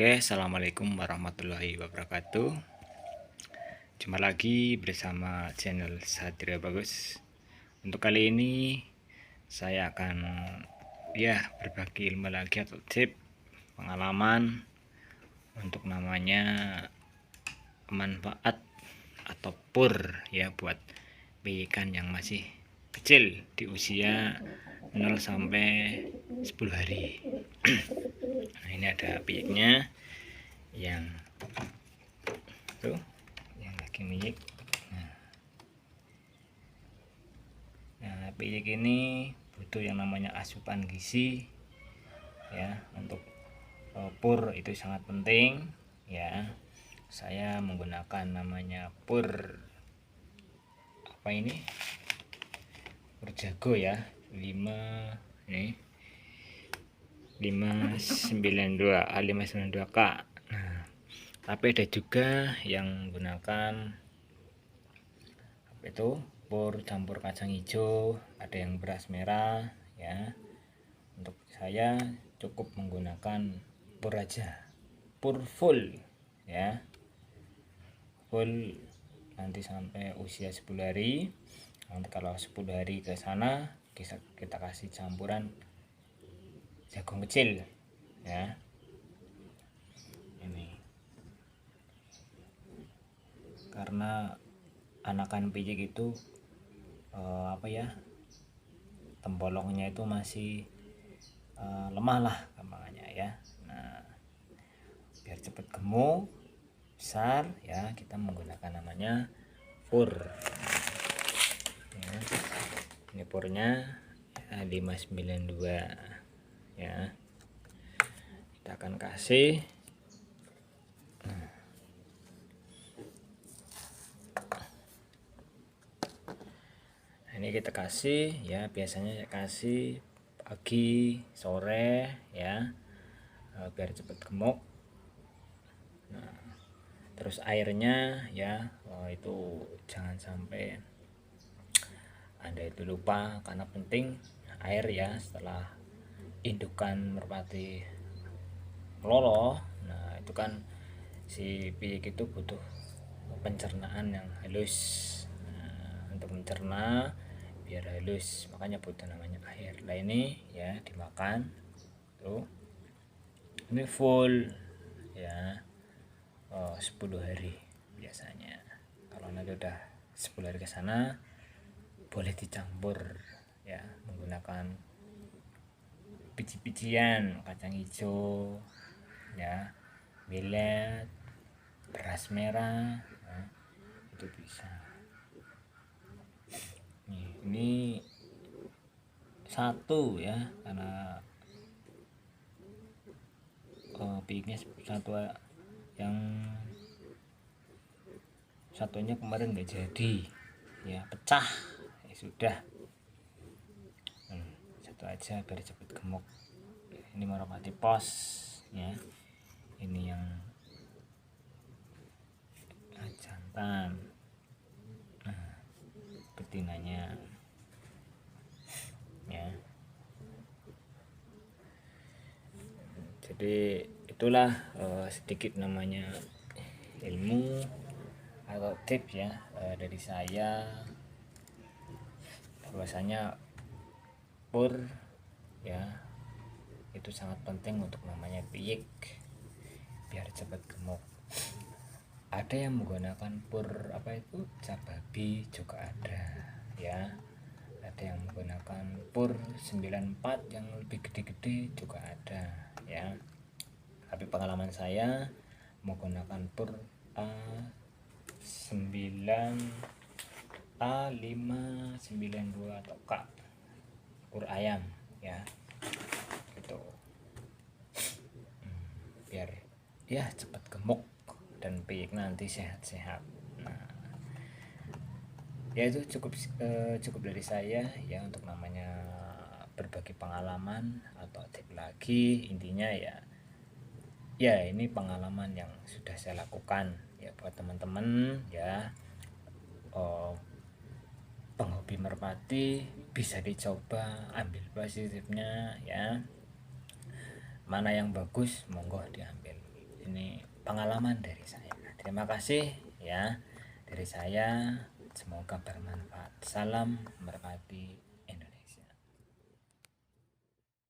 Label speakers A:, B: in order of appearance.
A: Oke, assalamualaikum warahmatullahi wabarakatuh. Jumpa lagi bersama channel Satria Bagus. Untuk kali ini saya akan berbagi ilmu lagi atau tip pengalaman untuk namanya manfaat atau pur ya buat ikan yang masih kecil di usia 0 sampai 10 hari. Nah, ini ada piyiknya yang tuh yang lagi miyik. Nah, piyik ini butuh yang namanya asupan gizi ya. Untuk pur itu sangat penting ya. Saya menggunakan namanya pur apa ini, pur jago ya, 592K. Nah, tapi ada juga yang menggunakan apa itu, pur campur kacang hijau, ada yang beras merah ya. Untuk saya cukup menggunakan pur aja, pur full ya, full nanti sampai usia 10 hari. Nanti kalau 10 hari ke sana kita kasih campuran jagung kecil ya. Ini karena anakan piyik itu tempolongnya itu masih lemah lah gampangannya ya. Nah, biar cepat gemuk besar ya, kita menggunakan namanya pur ya. Ini purnya 592 ya. Kita akan kasih ini, kita kasih ya, biasanya saya kasih pagi sore ya, biar cepat gemuk. Nah, terus airnya ya, itu jangan sampai Anda itu lupa, karena penting air ya setelah indukan merpati meloloh. Nah, itu kan si piyik itu butuh pencernaan yang halus. Nah, untuk mencerna biar halus makanya butuh namanya air. Nah, ini ya dimakan tuh, ini full ya, 10 hari biasanya. Kalau nanti udah 10 hari ke sana boleh dicampur ya, menggunakan biji-bijian kacang hijau ya, millet, beras merah ya, itu bisa. Ini satu ya, karena piyiknya satu, yang satunya kemarin nggak jadi ya, pecah ya sudah. Satu aja biar cepat gemuk. Ini merpati pos ya, ini yang jantan, betinanya ya. Jadi itulah sedikit namanya ilmu atau tips ya dari saya, bahwasanya pur ya itu sangat penting untuk namanya piyik biar cepat gemuk. Ada yang menggunakan pur apa itu, cap babi juga ada ya. Ada yang menggunakan pur 94 yang lebih gede-gede juga ada ya. Tapi pengalaman saya menggunakan pur A592 atau K, pur ayam ya gitu, biar ya cepat gemuk dan piyik nanti sehat-sehat. Nah, ya itu cukup dari saya ya, untuk namanya berbagi pengalaman atau tip lagi. Intinya ya ini pengalaman yang sudah saya lakukan ya, buat teman-teman ya, penghobi merpati bisa dicoba, ambil positifnya ya, mana yang bagus monggo diambil ini pengalaman dari saya. Terima kasih ya dari saya, semoga bermanfaat. Salam merpati.